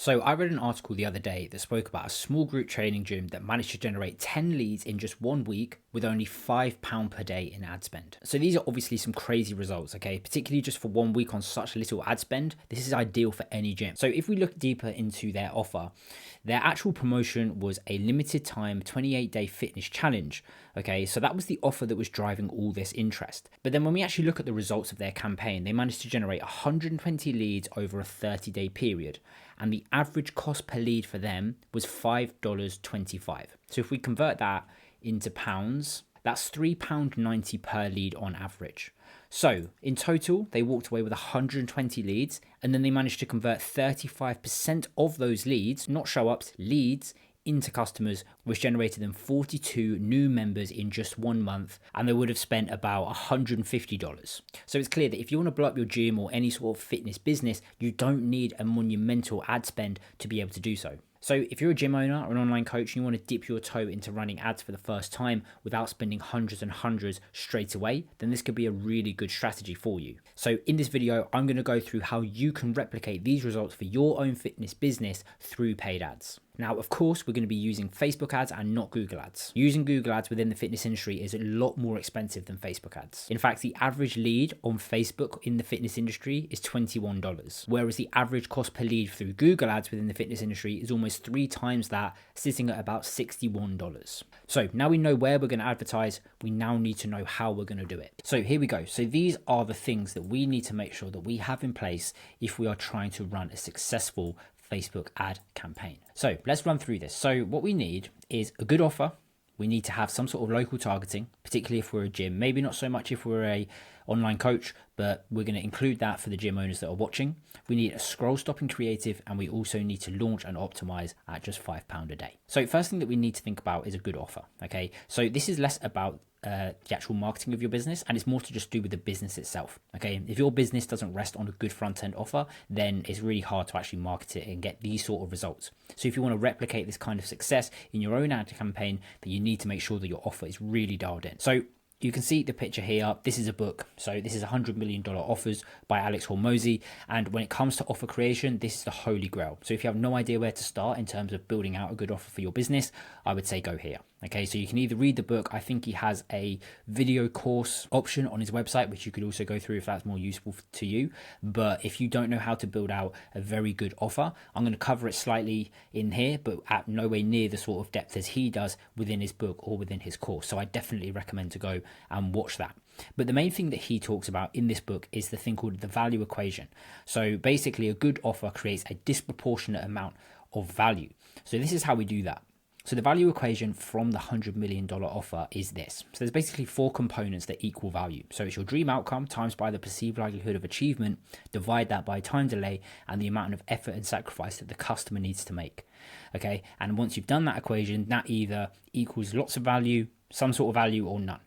So I read an article the other day that spoke about a small group training gym that managed to generate 10 leads in just 1 week with only £5 per day in ad spend. So these are obviously some crazy results, okay? Particularly just for 1 week on such little ad spend. This is ideal for any gym. So if we look deeper into their offer, their actual promotion was a limited time 28-day fitness challenge. Okay, so that was the offer that was driving all this interest. But then when we actually look at the results of their campaign, they managed to generate 120 leads over a 30-day period. And the average cost per lead for them was $5.25. So if we convert that into pounds, that's £3.90 per lead on average. So in total, they walked away with 120 leads, and then they managed to convert 35% of those leads, not show-ups, leads, into customers, which generated them 42 new members in just 1 month, and they would have spent about $150. So it's clear that if you want to blow up your gym or any sort of fitness business, you don't need a monumental ad spend to be able to do so. So if you're a gym owner or an online coach and you want to dip your toe into running ads for the first time without spending hundreds and hundreds straight away, then this could be a really good strategy for you. So in this video, I'm going to go through how you can replicate these results for your own fitness business through paid ads. Now, of course, we're going to be using Facebook ads and not Google ads. Using Google ads within the fitness industry is a lot more expensive than Facebook ads. In fact, the average lead on Facebook in the fitness industry is $21, whereas the average cost per lead through Google ads within the fitness industry is almost 3 times that, sitting at about $61. So now we know where we're going to advertise, we now need to know how we're going to do it. So here we go. So these are the things that we need to make sure that we have in place if we are trying to run a successful Facebook ad campaign. So let's run through this. So what we need is a good offer. We need to have some sort of local targeting, particularly if we're a gym. Maybe not so much if we're a online coach, but we're going to include that for the gym owners that are watching. We need a scroll stopping creative, and we also need to launch and optimize at just £5 a day. So first thing that we need to think about is a good offer. Okay, so this is less about the actual marketing of your business, and it's more to just do with the business itself. Okay, if your business doesn't rest on a good front end offer, then it's really hard to actually market it and get these sort of results. So if you want to replicate this kind of success in your own ad campaign, then you need to make sure that your offer is really dialed in. So you can see the picture here. This is a book. So this is $100 Million Offers by Alex Hormozi. And when it comes to offer creation, this is the holy grail. So if you have no idea where to start in terms of building out a good offer for your business, I would say go here. Okay, so you can either read the book. I think he has a video course option on his website, which you could also go through if that's more useful to you. But if you don't know how to build out a very good offer, I'm going to cover it slightly in here, but at nowhere near the sort of depth as he does within his book or within his course. So I definitely recommend to go and watch that. But the main thing that he talks about in this book is the thing called the value equation. So basically, a good offer creates a disproportionate amount of value. So this is how we do that. So the value equation from the $100 million offer is this. So there's basically 4 components that equal value. So it's your dream outcome times by the perceived likelihood of achievement, divide that by time delay and the amount of effort and sacrifice that the customer needs to make. Okay, and once you've done that equation, that either equals lots of value, some sort of value, or none.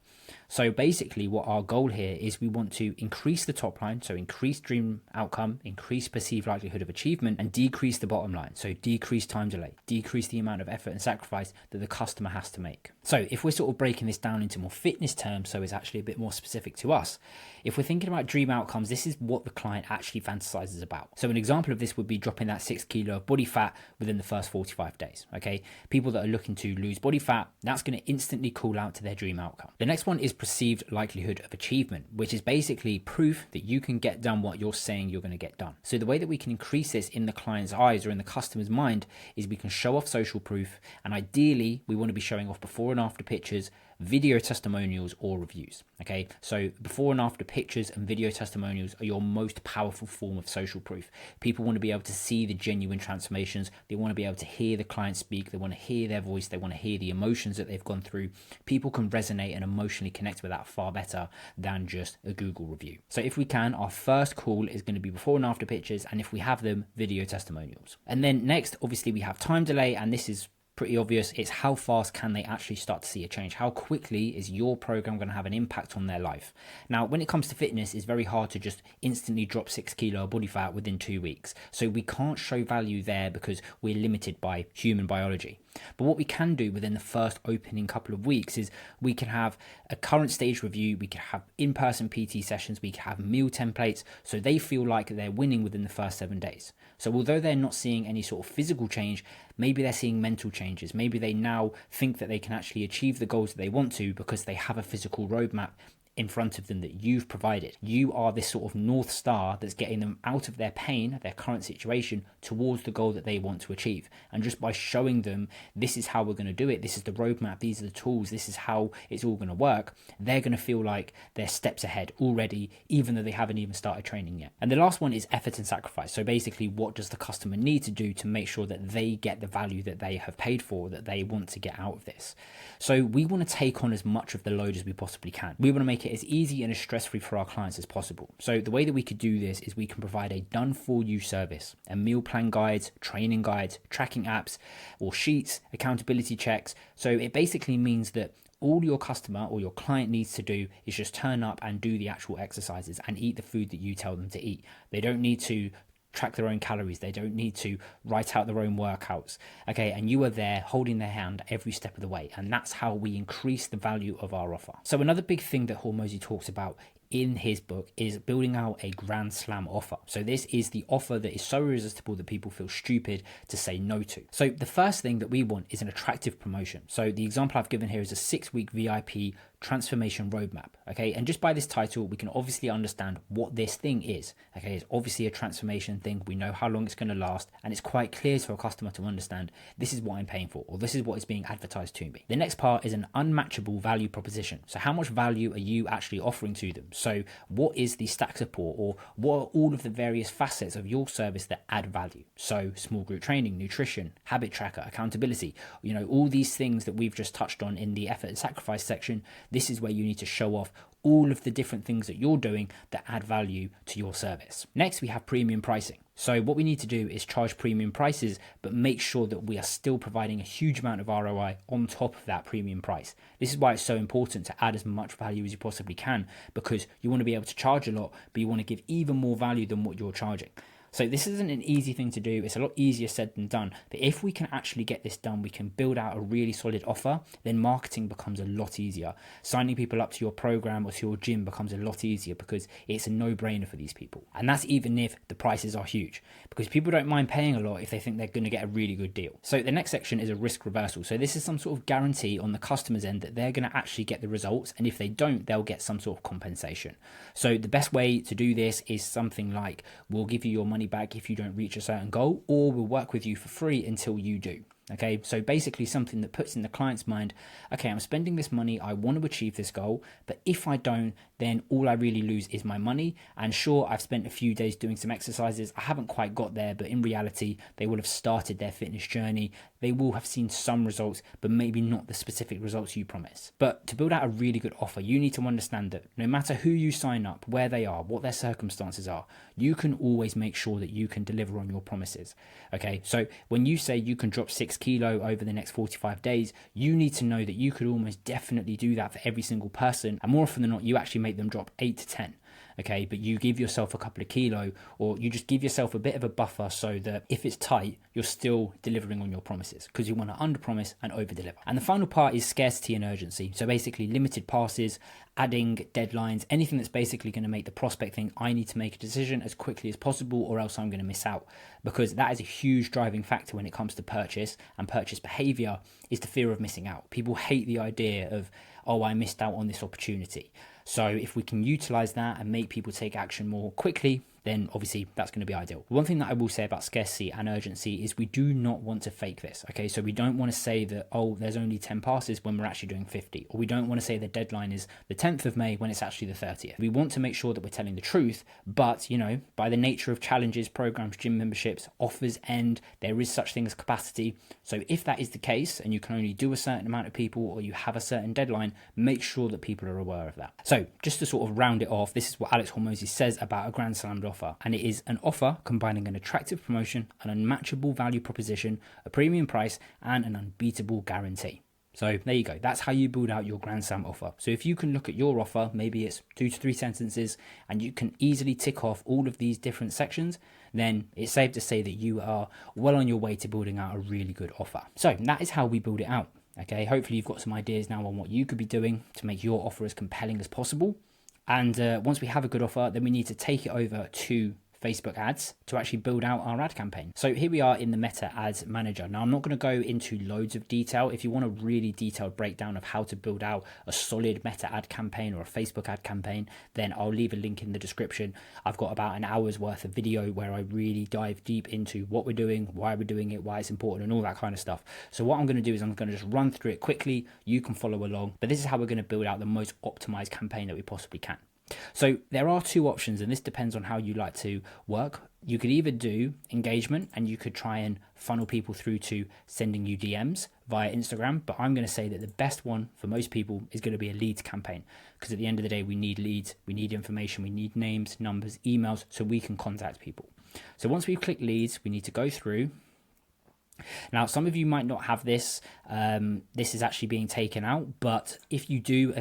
So basically what our goal here is we want to increase the top line, so increase dream outcome, increase perceived likelihood of achievement, and decrease the bottom line, so decrease time delay, decrease the amount of effort and sacrifice that the customer has to make. So if we're sort of breaking this down into more fitness terms, so it's actually a bit more specific to us, if we're thinking about dream outcomes, this is what the client actually fantasizes about. So an example of this would be dropping that 6 kilo of body fat within the first 45 days, okay? People that are looking to lose body fat, that's going to instantly call out to their dream outcome. The next one is perceived likelihood of achievement, which is basically proof that you can get done what you're saying you're going to get done. So the way that we can increase this in the client's eyes or in the customer's mind is we can show off social proof, and ideally we want to be showing off before and after pictures, video testimonials or reviews. Okay, so before and after pictures and video testimonials are your most powerful form of social proof. People want to be able to see the genuine transformations. They want to be able to hear the client speak. They want to hear their voice. They want to hear the emotions that they've gone through. People can resonate and emotionally connect with that far better than just a Google review. So if we can, our first call is going to be before and after pictures, and if we have them, video testimonials. And then next, obviously we have time delay, and this is pretty obvious. It's how fast can they actually start to see a change? How quickly is your program going to have an impact on their life? Now, when it comes to fitness, it's very hard to just instantly drop 6 kilo of body fat within 2 weeks. So we can't show value there because we're limited by human biology. But what we can do within the first opening couple of weeks is we can have a current stage review, we can have in-person PT sessions, we can have meal templates, so they feel like they're winning within the first 7 days. So although they're not seeing any sort of physical change, maybe they're seeing mental changes. Maybe they now think that they can actually achieve the goals that they want to because they have a physical roadmap in front of them that you've provided. You are this sort of North Star that's getting them out of their pain, their current situation, towards the goal that they want to achieve. And just by showing them this is how we're going to do it, this is the roadmap, these are the tools, this is how it's all going to work, they're going to feel like they're steps ahead already, even though they haven't even started training yet. And the last one is effort and sacrifice. So basically, what does the customer need to do to make sure that they get the value that they have paid for, that they want to get out of this? So we want to take on as much of the load as we possibly can. We want to make it as easy and as stress-free for our clients as possible. So the way that we could do this is we can provide a done-for-you service, a meal plan guides, training guides, tracking apps, or sheets, accountability checks. So it basically means that all your customer or your client needs to do is just turn up and do the actual exercises and eat the food that you tell them to eat. They don't need to track their own calories, they don't need to write out their own workouts, okay? And you are there holding their hand every step of the way, and that's how we increase the value of our offer. So another big thing that Hormozy talks about in his book is building out a grand slam offer. So this is the offer that is so irresistible that people feel stupid to say no to. So the first thing that we want is an attractive promotion. So the example I've given here is a 6-week VIP transformation roadmap, okay? And just by this title, we can obviously understand what this thing is, okay? It's obviously a transformation thing. We know how long it's going to last, and it's quite clear to a customer to understand this is what I'm paying for, or this is what is being advertised to me. The next part is an unmatchable value proposition. So how much value are you actually offering to them? So what is the stack support, or what are all of the various facets of your service that add value? So small group training, nutrition, habit tracker, accountability, you know, all these things that we've just touched on in the effort and sacrifice section. This is where you need to show off all of the different things that you're doing that add value to your service. Next, we have premium pricing. So what we need to do is charge premium prices, but make sure that we are still providing a huge amount of ROI on top of that premium price. This is why it's so important to add as much value as you possibly can, because you want to be able to charge a lot, but you want to give even more value than what you're charging. So this isn't an easy thing to do. It's a lot easier said than done. But if we can actually get this done, we can build out a really solid offer, then marketing becomes a lot easier. Signing people up to your program or to your gym becomes a lot easier because it's a no-brainer for these people. And that's even if the prices are huge, because people don't mind paying a lot if they think they're going to get a really good deal. So the next section is a risk reversal. So this is some sort of guarantee on the customer's end that they're going to actually get the results. And if they don't, they'll get some sort of compensation. So the best way to do this is something like, we'll give you your money back if you don't reach a certain goal, or we'll work with you for free until you do. Okay, so basically something that puts in the client's mind, okay, I'm spending this money, I want to achieve this goal, but if I don't, then all I really lose is my money. And sure, I've spent a few days doing some exercises, I haven't quite got there, but in reality, they will have started their fitness journey. They will have seen some results, but maybe not the specific results you promise. But to build out a really good offer, you need to understand that no matter who you sign up, where they are, what their circumstances are, you can always make sure that you can deliver on your promises. Okay, so when you say you can drop 6 kilo over the next 45 days, you need to know that you could almost definitely do that for every single person. And more often than not, you actually make them drop 8 to 10. Okay, but you give yourself a couple of kilo, or you just give yourself a bit of a buffer so that if it's tight, you're still delivering on your promises, because you want to under promise and over deliver. And the final part is scarcity and urgency. So basically limited passes, adding deadlines, anything that's basically going to make the prospect think I need to make a decision as quickly as possible or else I'm going to miss out, because that is a huge driving factor when it comes to purchase and purchase behavior, is the fear of missing out. People hate the idea of, oh, I missed out on this opportunity. So if we can utilize that and make people take action more quickly, then obviously that's going to be ideal. One thing that I will say about scarcity and urgency is we do not want to fake this, okay? So we don't want to say that, oh, there's only 10 passes when we're actually doing 50, or we don't want to say the deadline is the 10th of May when it's actually the 30th. We want to make sure that we're telling the truth, but, you know, by the nature of challenges, programs, gym memberships, offers end, there is such thing as capacity. So if that is the case, and you can only do a certain amount of people, or you have a certain deadline, make sure that people are aware of that. So just to sort of round it off, this is what Alex Hormozy says about a Grand Slammed offer, and it is an offer combining an attractive promotion, an unmatchable value proposition, a premium price, and an unbeatable guarantee. So there you go. That's how you build out your Grand Slam offer. So if you can look at your offer, maybe it's 2 to 3 sentences, and you can easily tick off all of these different sections, then it's safe to say that you are well on your way to building out a really good offer. So that is how we build it out. Okay, hopefully you've got some ideas now on what you could be doing to make your offer as compelling as possible. And once we have a good offer, then we need to take it over to Facebook ads to actually build out our ad campaign. So here we are in the Meta Ads Manager. Now I'm not going to go into loads of detail. If you want a really detailed breakdown of how to build out a solid Meta ad campaign or a Facebook ad campaign, then I'll leave a link in the description. I've got about an hour's worth of video where I really dive deep into what we're doing, why we're doing it, why it's important, and all that kind of stuff. So what I'm going to do is I'm going to just run through it quickly. You can follow along, but this is how we're going to build out the most optimized campaign that we possibly can. So there are two options, and this depends on how you like to work. You could either do engagement, and you could try and funnel people through to sending you DMs via Instagram. But I'm going to say that the best one for most people is going to be a leads campaign, because at the end of the day, we need leads, we need information, we need names, numbers, emails, so we can contact people. So once we've clicked leads, we need to go through. Now, some of you might not have this. This is actually being taken out, but if you do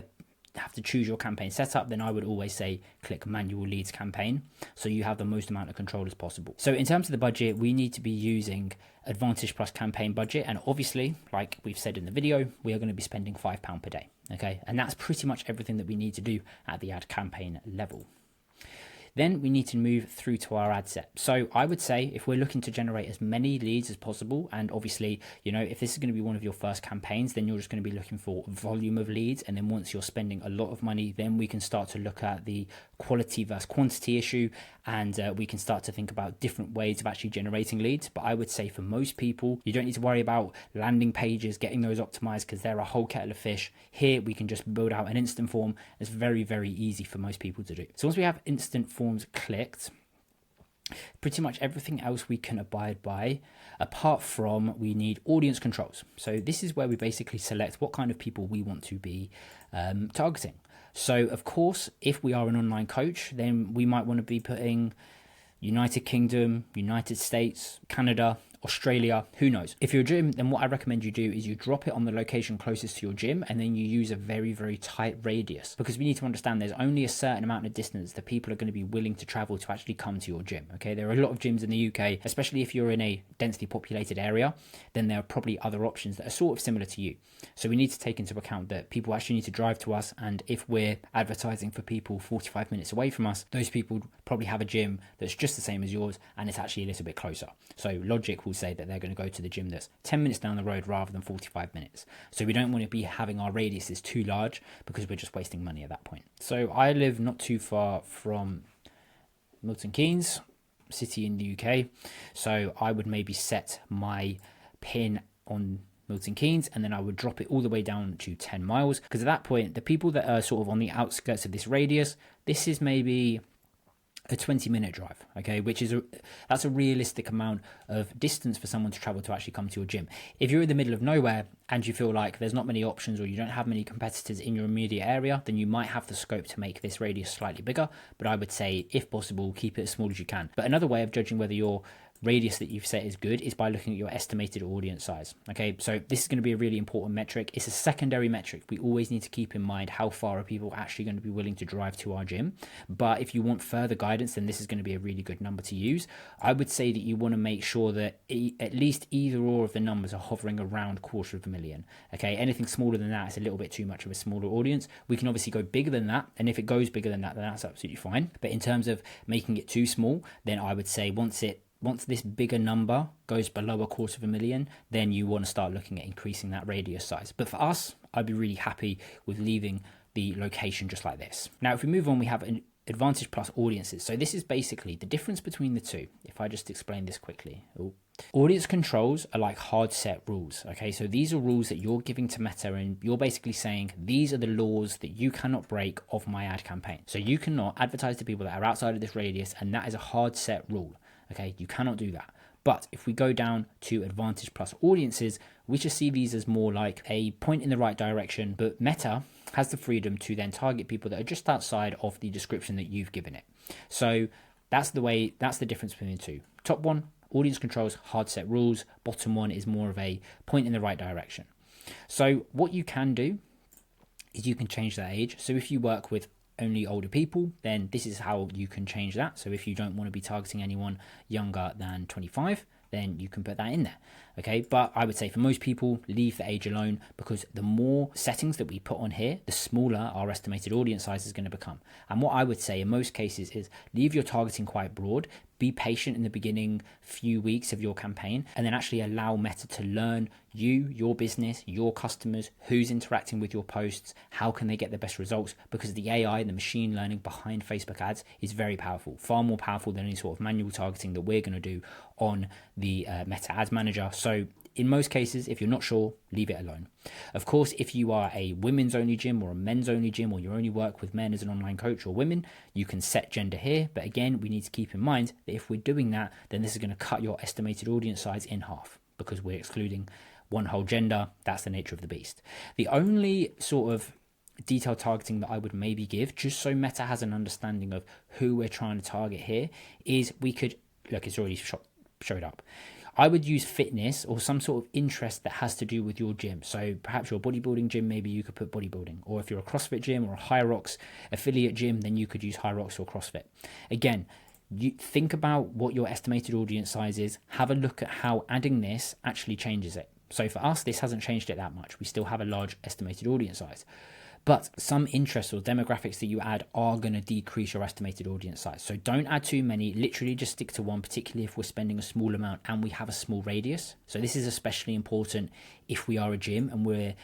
have to choose your campaign setup, then I would always say click manual leads campaign, so you have the most amount of control as possible. So in terms of the budget, we need to be using Advantage Plus campaign budget, and obviously, like we've said in the video, we are going to be spending £5 per day. Okay, and that's pretty much everything that we need to do at the ad campaign level. Then we need to move through to our ad set. So I would say if we're looking to generate as many leads as possible, and obviously, you know, if this is going to be one of your first campaigns, then you're just going to be looking for volume of leads. And then once you're spending a lot of money, then we can start to look at the quality versus quantity issue, and we can start to think about different ways of actually generating leads. But I would say for most people, you don't need to worry about landing pages, getting those optimized, because they're a whole kettle of fish. Here, we can just build out an instant form. It's very, very easy for most people to do. So once we have instant forms clicked, pretty much everything else we can abide by, apart from we need audience controls. So this is where we basically select what kind of people we want to be targeting. So of course, if we are an online coach, then we might want to be putting United Kingdom, United States, Canada, Australia, who knows. If you're a gym, then what I recommend you do is you drop it on the location closest to your gym, and then you use a very, very tight radius, because we need to understand there's only a certain amount of distance that people are going to be willing to travel to actually come to your gym. Okay, there are a lot of gyms in the UK, especially if you're in a densely populated area, then there are probably other options that are sort of similar to you. So we need to take into account that people actually need to drive to us, and if we're advertising for people 45 minutes away from us, those people probably have a gym that's just the same as yours, and it's actually a little bit closer. So logic will say that they're going to go to the gym that's 10 minutes down the road rather than 45 minutes. So we don't want to be having our radiuses too large, because we're just wasting money at that point. So I live not too far from Milton Keynes, city in the UK. So I would maybe set my pin on Milton Keynes, and then I would drop it all the way down to 10 miles, because at that point, the people that are sort of on the outskirts of this radius, this is maybe a 20-minute drive, okay, which is that's a realistic amount of distance for someone to travel to actually come to your gym. If you're in the middle of nowhere and you feel like there's not many options, or you don't have many competitors in your immediate area, then you might have the scope to make this radius slightly bigger. But I would say, if possible, keep it as small as you can. But another way of judging whether your radius that you've set is good is by looking at your estimated audience size. Okay, so this is going to be a really important metric. It's a secondary metric. We always need to keep in mind how far are people actually going to be willing to drive to our gym. But if you want further guidance, then this is going to be a really good number to use. I would say that you want to make sure that at least either or of the numbers are hovering around 250,000. Okay, anything smaller than that is a little bit too much of a smaller audience. We can obviously go bigger than that, and if it goes bigger than that, then that's absolutely fine. But in terms of making it too small, then I would say once this bigger number goes below 250,000, then you want to start looking at increasing that radius size. But for us, I'd be really happy with leaving the location just like this. Now, if we move on, we have an Advantage Plus audiences. So this is basically the difference between the two. If I just explain this quickly. Audience controls are like hard set rules. Okay, so these are rules that you're giving to Meta, and you're basically saying these are the laws that you cannot break of my ad campaign. So you cannot advertise to people that are outside of this radius, and that is a hard set rule. Okay, you cannot do that. But if we go down to Advantage Plus audiences, we just see these as more like a point in the right direction, but Meta has the freedom to then target people that are just outside of the description that you've given it. So that's the difference between the two. Top one, audience controls, hard set rules. Bottom one is more of a point in the right direction. So what you can do is you can change that age. So if you work with only older people, then this is how you can change that. So if you don't want to be targeting anyone younger than 25, then you can put that in there. Okay, but I would say for most people, leave the age alone, because the more settings that we put on here, the smaller our estimated audience size is going to become. And what I would say in most cases is leave your targeting quite broad, be patient in the beginning few weeks of your campaign, and then actually allow Meta to learn you, your business, your customers, who's interacting with your posts, how can they get the best results, because the AI and the machine learning behind Facebook ads is very powerful, far more powerful than any sort of manual targeting that we're going to do on the Meta Ads Manager. So in most cases, if you're not sure, leave it alone. Of course, if you are a women's only gym or a men's only gym, or you only work with men as an online coach or women, you can set gender here. But again, we need to keep in mind that if we're doing that, then this is going to cut your estimated audience size in half, because we're excluding one whole gender. That's the nature of the beast. The only sort of detailed targeting that I would maybe give, just so Meta has an understanding of who we're trying to target here, is we could, look, it's already showed up. I would use fitness or some sort of interest that has to do with your gym. So perhaps your bodybuilding gym, maybe you could put bodybuilding. Or if you're a CrossFit gym or a High Rocks affiliate gym, then you could use High Rocks or CrossFit. Again, you think about what your estimated audience size is. Have a look at how adding this actually changes it. So for us, this hasn't changed it that much. We still have a large estimated audience size. But some interests or demographics that you add are going to decrease your estimated audience size. So don't add too many, literally just stick to one, particularly if we're spending a small amount and we have a small radius. So this is especially important if we are a gym and we're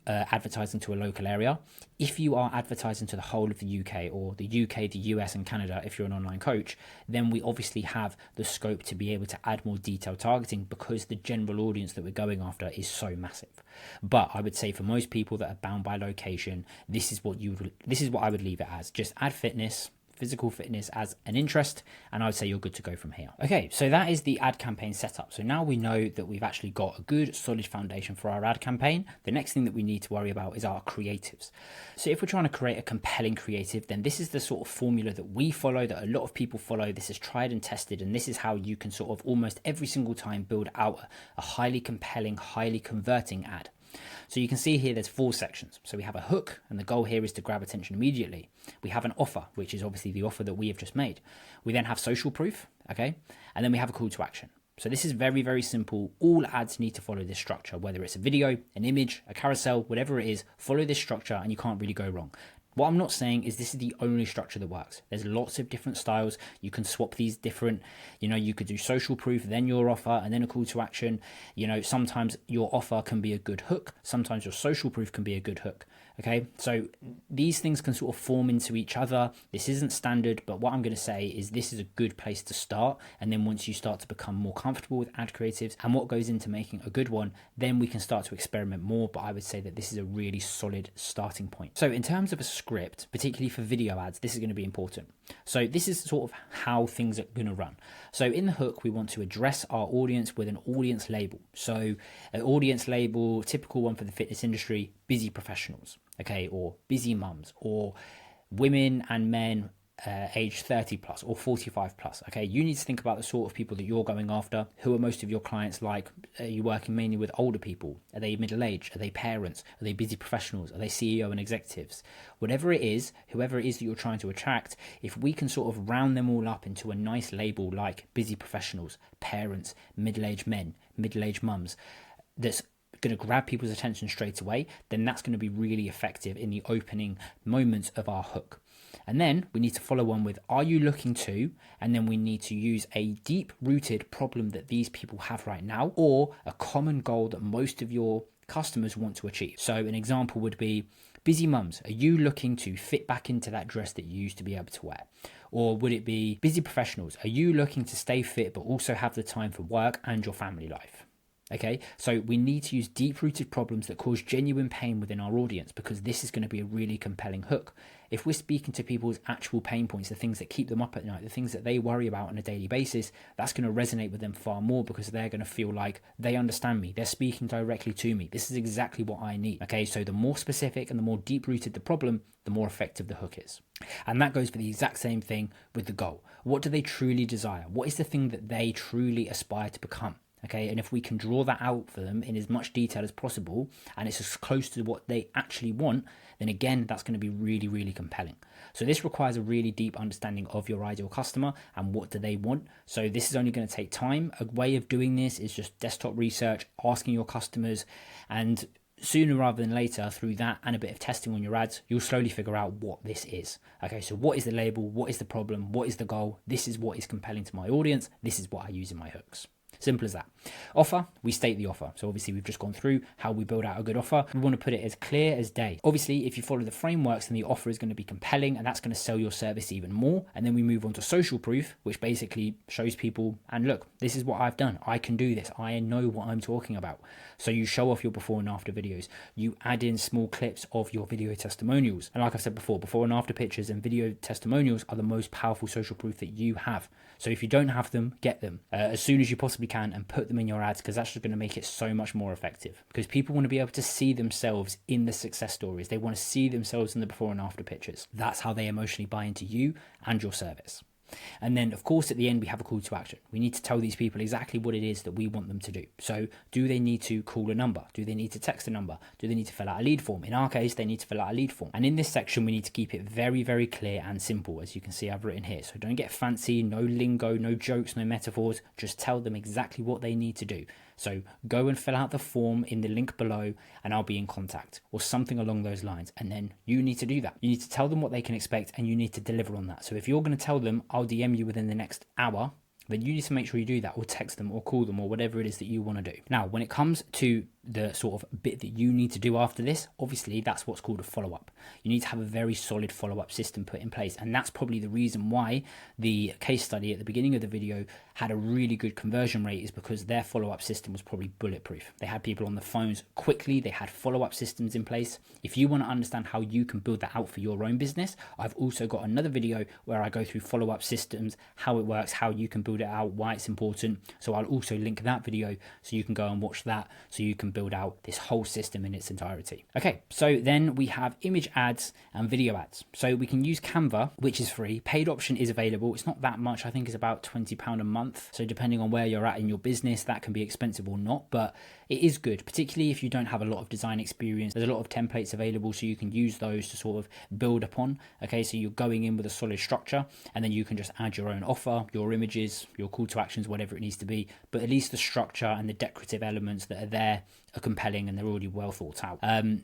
advertising to a local area. If you are advertising to the whole of the UK, or the UK, the US and Canada, if you're an online coach, then we obviously have the scope to be able to add more detailed targeting, because the general audience that we're going after is so massive. But I would say for most people that are bound by location, this is what I would leave it as. Just add fitness, physical fitness as an interest, and I would say you're good to go from here. Okay, so that is the ad campaign setup. So now we know that we've actually got a good solid foundation for our ad campaign. The next thing that we need to worry about is our creatives. So if we're trying to create a compelling creative, then this is the sort of formula that we follow, that a lot of people follow. This is tried and tested, and this is how you can sort of almost every single time build out a highly compelling, highly converting ad. So you can see here there's 4 sections. So we have a hook, and the goal here is to grab attention immediately. We have an offer, which is obviously the offer that we have just made. We then have social proof, okay? And then we have a call to action. So this is very, very simple. All ads need to follow this structure, whether it's a video, an image, a carousel, whatever it is, follow this structure and you can't really go wrong. What I'm not saying is this is the only structure that works. There's lots of different styles. You can swap these different, you could do social proof, then your offer, and then a call to action. Sometimes your offer can be a good hook. Sometimes your social proof can be a good hook. Okay, so these things can sort of form into each other. This isn't standard, but what I'm going to say is this is a good place to start. And then once you start to become more comfortable with ad creatives and what goes into making a good one, then we can start to experiment more. But I would say that this is a really solid starting point. So in terms of a script, particularly for video ads, this is going to be important. So this is sort of how things are going to run. So in the hook, we want to address our audience with an audience label. So an audience label, typical one for the fitness industry, busy professionals, okay, or busy mums, or women and men age 30 plus or 45 plus. Okay, you need to think about the sort of people that you're going after. Who are most of your clients like? Are you working mainly with older people? Are they middle-aged? Are they parents? Are they busy professionals? Are they CEO and executives? Whatever it is, whoever it is that you're trying to attract, if we can sort of round them all up into a nice label like busy professionals, parents, middle-aged men, middle-aged mums, that's going to grab people's attention straight away, then that's going to be really effective in the opening moments of our hook. And then we need to follow on with, are you looking to, and then we need to use a deep-rooted problem that these people have right now, or a common goal that most of your customers want to achieve. So an example would be, busy mums, are you looking to fit back into that dress that you used to be able to wear? Or would it be, busy professionals, are you looking to stay fit but also have the time for work and your family life? Okay, so we need to use deep-rooted problems that cause genuine pain within our audience, because this is going to be a really compelling hook. If we're speaking to people's actual pain points, the things that keep them up at night, the things that they worry about on a daily basis, that's going to resonate with them far more, because they're going to feel like they understand me. They're speaking directly to me. This is exactly what I need. Okay, so the more specific and the more deep-rooted the problem, the more effective the hook is. And that goes for the exact same thing with the goal. What do they truly desire? What is the thing that they truly aspire to become? Okay, and if we can draw that out for them in as much detail as possible, and it's as close to what they actually want, then again, that's going to be really, really compelling. So this requires a really deep understanding of your ideal customer and what do they want. So this is only going to take time. A way of doing this is just desktop research, asking your customers, and sooner rather than later, through that and a bit of testing on your ads, you'll slowly figure out what this is. Okay, so what is the label? What is the problem? What is the goal? This is what is compelling to my audience. This is what I use in my hooks. Simple as that. Offer, we state the offer. So obviously we've just gone through how we build out a good offer. We want to put it as clear as day. Obviously, if you follow the frameworks, then the offer is going to be compelling and that's going to sell your service even more. And then we move on to social proof, which basically shows people, and look, this is what I've done. I can do this. I know what I'm talking about. So you show off your before and after videos. You add in small clips of your video testimonials. And like I've said before and after pictures and video testimonials are the most powerful social proof that you have. So if you don't have them, get them as soon as you possibly can and put them in your ads, because that's just going to make it so much more effective. Because people want to be able to see themselves in the success stories. They want to see themselves in the before and after pictures. That's how they emotionally buy into you and your service. And then, of course, at the end, we have a call to action. We need to tell these people exactly what it is that we want them to do. So do they need to call a number? Do they need to text a number? Do they need to fill out a lead form? In our case, they need to fill out a lead form. And in this section, we need to keep it very, very clear and simple, as you can see I've written here. So don't get fancy, no lingo, no jokes, no metaphors. Just tell them exactly what they need to do. So go and fill out the form in the link below and I'll be in contact, or something along those lines. And then you need to do that. You need to tell them what they can expect and you need to deliver on that. So if you're going to tell them, I'll DM you within the next hour, then you need to make sure you do that, or text them or call them or whatever it is that you want to do. Now, when it comes to the sort of bit that you need to do after this, obviously that's what's called a follow-up. You need to have a very solid follow-up system put in place. And that's probably the reason why the case study at the beginning of the video had a really good conversion rate, is because their follow-up system was probably bulletproof. They had people on the phones quickly. They had follow-up systems in place. If you want to understand how you can build that out for your own business, I've also got another video where I go through follow-up systems, how it works, how you can build it out, why it's important. So I'll also link that video so you can go and watch that, so you can build out this whole system in its entirety. Okay, so then we have image ads and video ads. So we can use Canva, which is free. Paid option is available. It's not that much. I think it's about £20 a month. So depending on where you're at in your business, that can be expensive or not, but it is good, particularly if you don't have a lot of design experience. There's a lot of templates available, so you can use those to sort of build upon. Okay, so you're going in with a solid structure and then you can just add your own offer, your images, your call to actions, whatever it needs to be. But at least the structure and the decorative elements that are there are compelling and they're already well thought out.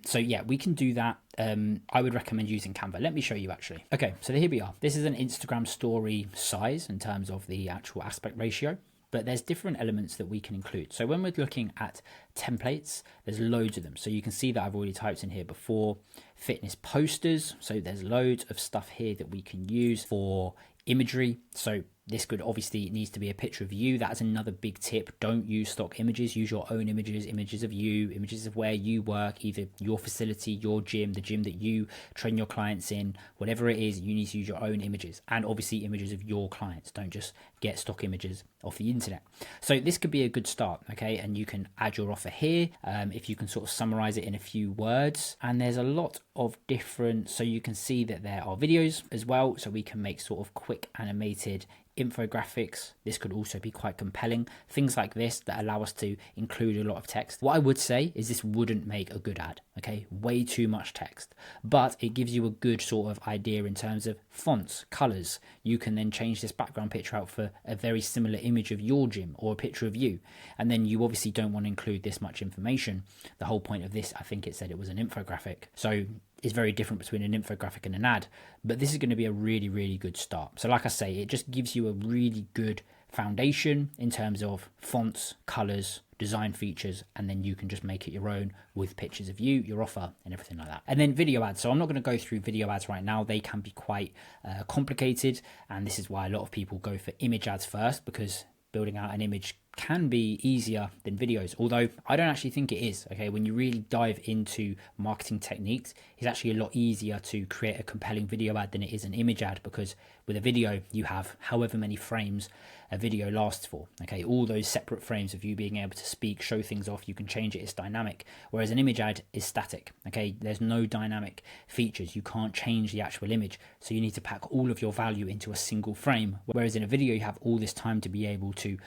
So yeah, we can do that. I would recommend using Canva. Let me show you actually. Okay, so here we are. This is an Instagram story size in terms of the actual aspect ratio, but there's different elements that we can include. So when we're looking at templates, there's loads of them. So you can see that I've already typed in here before fitness posters. So there's loads of stuff here that we can use for imagery. So this could obviously needs to be a picture of you. That's another big tip. Don't use stock images. Use your own images, images of you, images of where you work, either your facility, your gym, the gym that you train your clients in, whatever it is, you need to use your own images, and obviously images of your clients. Don't just get stock images off the internet. So this could be a good start, okay? And you can add your offer here if you can sort of summarize it in a few words. And there's a lot of different, so you can see that there are videos as well. So we can make sort of quick animated infographics. This could also be quite compelling. Things like this that allow us to include a lot of text. What I would say is this wouldn't make a good ad, okay? Way too much text, but it gives you a good sort of idea in terms of fonts, colors. You can then change this background picture out for a very similar image of your gym or a picture of you. And then you obviously don't want to include this much information. The whole point of this, I think it said it was an infographic. So is very different between an infographic and an ad, but this is going to be a really, really good start. So like I say, it just gives you a really good foundation in terms of fonts, colors, design features, and then you can just make it your own with pictures of you, your offer, and everything like that. And then video ads. So I'm not going to go through video ads right now. They can be quite complicated, and this is why a lot of people go for image ads first, because building out an image can be easier than videos, although I don't actually think it is. Okay, when you really dive into marketing techniques, it's actually a lot easier to create a compelling video ad than it is an image ad, because with a video you have however many frames a video lasts for. Okay, all those separate frames of you being able to speak, show things off, you can change it, it's dynamic, whereas an image ad is static. Okay, there's no dynamic features, you can't change the actual image, so you need to pack all of your value into a single frame, whereas in a video you have all this time to be able to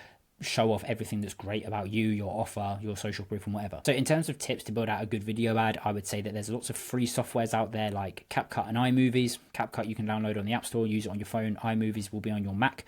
show off everything that's great about you, your offer, your social proof, and whatever. So in terms of tips to build out a good video ad, I would say that there's lots of free softwares out there like CapCut and iMovies. CapCut you can download on the App Store, use it on your phone. iMovies will be on your Mac.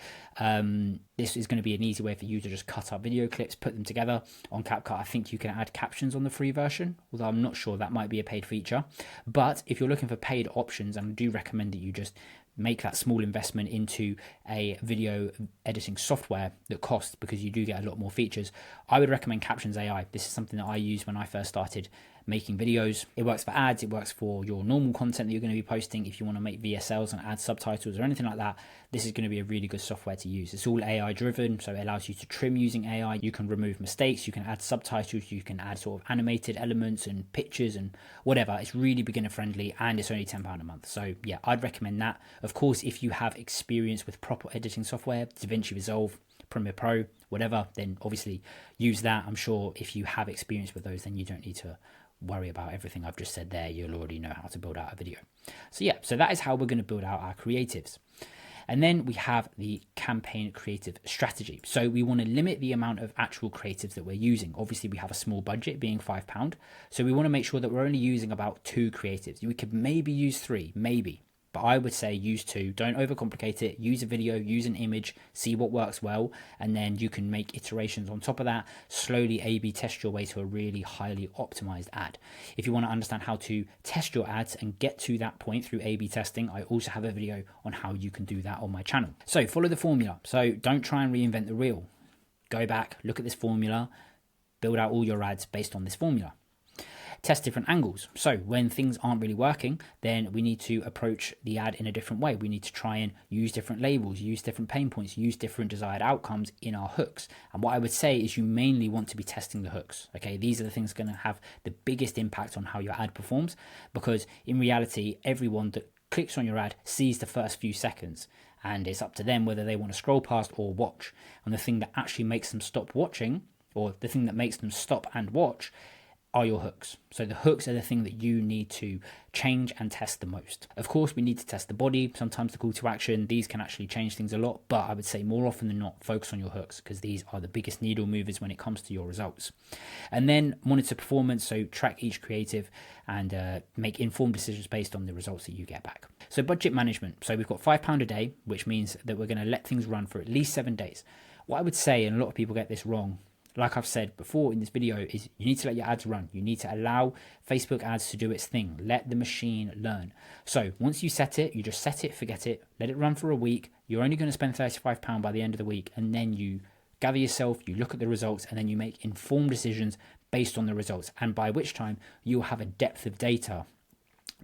This is going to be an easy way for you to just cut up video clips, put them together. On CapCut, I think you can add captions on the free version, although I'm not sure, that might be a paid feature. But if you're looking for paid options, and I do recommend that you just make that small investment into a video editing software that costs, because you do get a lot more features, I would recommend Captions AI. This is something that I used when I first started making videos. It works for ads, it works for your normal content that you're going to be posting. If you want to make VSLs and add subtitles or anything like that, this is going to be a really good software to use. It's all AI driven, so it allows you to trim using AI. You can remove mistakes, you can add subtitles, you can add sort of animated elements and pictures and whatever. It's really beginner friendly, and it's only £10 a month. So yeah, I'd recommend that. Of course, if you have experience with proper editing software, DaVinci Resolve, Premiere Pro, whatever, then obviously use that. I'm sure if you have experience with those, then you don't need to worry about everything I've just said there. You'll already know how to build out a video. So yeah, so that is how we're going to build out our creatives. And then we have the campaign creative strategy. So we want to limit the amount of actual creatives that we're using. Obviously, we have a small budget, being £5. So we want to make sure that we're only using about 2 creatives. We could maybe use 3, maybe. But I would say use 2. Don't overcomplicate it. Use a video, use an image, see what works well, and then you can make iterations on top of that. Slowly A/B test your way to a really highly optimized ad. If you want to understand how to test your ads and get to that point through A/B testing, I also have a video on how you can do that on my channel. So follow the formula. So don't try and reinvent the wheel. Go back, look at this formula, build out all your ads based on this formula. Test different angles. So when things aren't really working, then we need to approach the ad in a different way. We need to try and use different labels, use different pain points, use different desired outcomes in our hooks. And what I would say is you mainly want to be testing the hooks. Okay, these are the things going to have the biggest impact on how your ad performs, because in reality, everyone that clicks on your ad sees the first few seconds, and it's up to them whether they want to scroll past or watch. And the thing that actually makes them stop watching, or the thing that makes them stop and watch, are your hooks. So the hooks are the thing that you need to change and test the most. Of course, we need to test the body, sometimes the call to action. These can actually change things a lot, but I would say more often than not, focus on your hooks, because these are the biggest needle movers when it comes to your results. And then monitor performance, so track each creative and make informed decisions based on the results that you get back. So budget management. So we've got £5 a day, which means that we're going to let things run for at least 7 days. What I would say, and a lot of people get this wrong, like I've said before in this video, is you need to let your ads run. You need to allow Facebook ads to do its thing. Let the machine learn. So once you set it, you just set it, forget it, let it run for a week. You're only going to spend £35 by the end of the week, and then you gather yourself, you look at the results, and then you make informed decisions based on the results. And by which time you'll have a depth of data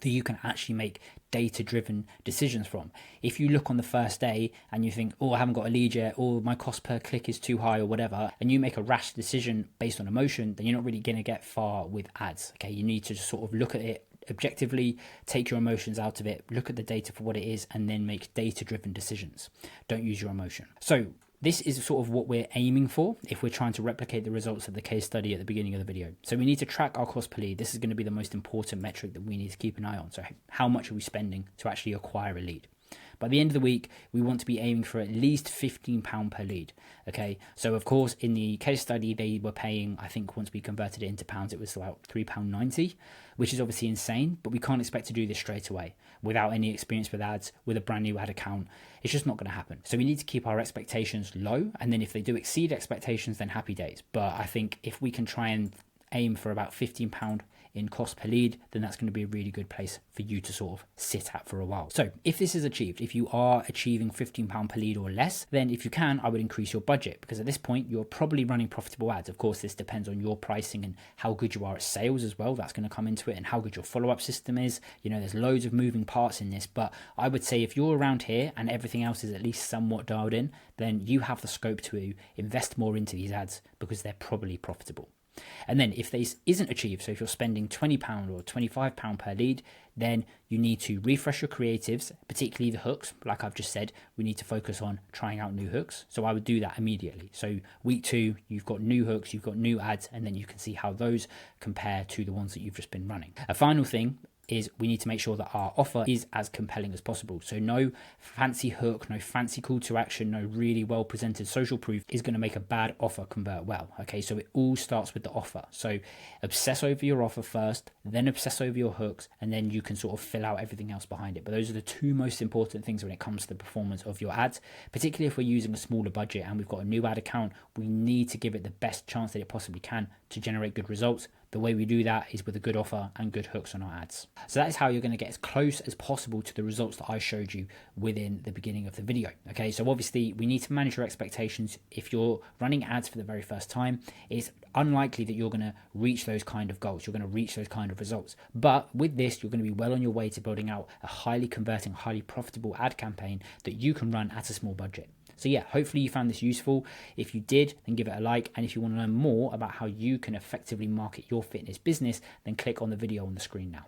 that you can actually make data-driven decisions from. If you look on the first day and you think, oh, I haven't got a lead yet, or my cost per click is too high or whatever, and you make a rash decision based on emotion, then you're not really going to get far with ads. Okay, you need to just sort of look at it objectively, take your emotions out of it, look at the data for what it is, and then make data-driven decisions. Don't use your emotion. So this is sort of what we're aiming for if we're trying to replicate the results of the case study at the beginning of the video. So we need to track our cost per lead. This is going to be the most important metric that we need to keep an eye on. So how much are we spending to actually acquire a lead? By the end of the week, we want to be aiming for at least £15 per lead. Okay, so of course, in the case study, they were paying, I think once we converted it into pounds, it was about £3.90, which is obviously insane, but we can't expect to do this straight away without any experience with ads, with a brand new ad account. It's just not going to happen. So we need to keep our expectations low, and then if they do exceed expectations, then happy days. But I think if we can try and aim for about £15 in cost per lead, then that's going to be a really good place for you to sort of sit at for a while. So if this is achieved, if you are achieving £15 per lead or less, then if you can, I would increase your budget, because at this point you're probably running profitable ads. Of course, this depends on your pricing and how good you are at sales as well. That's going to come into it, and how good your follow-up system is. You know, there's loads of moving parts in this, but I would say if you're around here and everything else is at least somewhat dialed in, then you have the scope to invest more into these ads because they're probably profitable. And then if this isn't achieved, so if you're spending £20 or £25 per lead, then you need to refresh your creatives, particularly the hooks. Like I've just said, we need to focus on trying out new hooks. So I would do that immediately. So week 2, you've got new hooks, you've got new ads, and then you can see how those compare to the ones that you've just been running. A final thing, is we need to make sure that our offer is as compelling as possible. So no fancy hook, no fancy call to action, no really well presented social proof is going to make a bad offer convert well. Okay, so it all starts with the offer. So obsess over your offer first, then obsess over your hooks, and then you can sort of fill out everything else behind it. But those are the two most important things when it comes to the performance of your ads, particularly if we're using a smaller budget and we've got a new ad account. We need to give it the best chance that it possibly can to generate good results. The way we do that is with a good offer and good hooks on our ads. So that is how you're going to get as close as possible to the results that I showed you within the beginning of the video. Okay, so obviously we need to manage your expectations. If you're running ads for the very first time, it's unlikely that you're going to reach those kind of goals. You're going to reach those kind of results. But with this, you're going to be well on your way to building out a highly converting, highly profitable ad campaign that you can run at a small budget. So yeah, hopefully you found this useful. If you did, then give it a like. And if you want to learn more about how you can effectively market your fitness business, then click on the video on the screen now.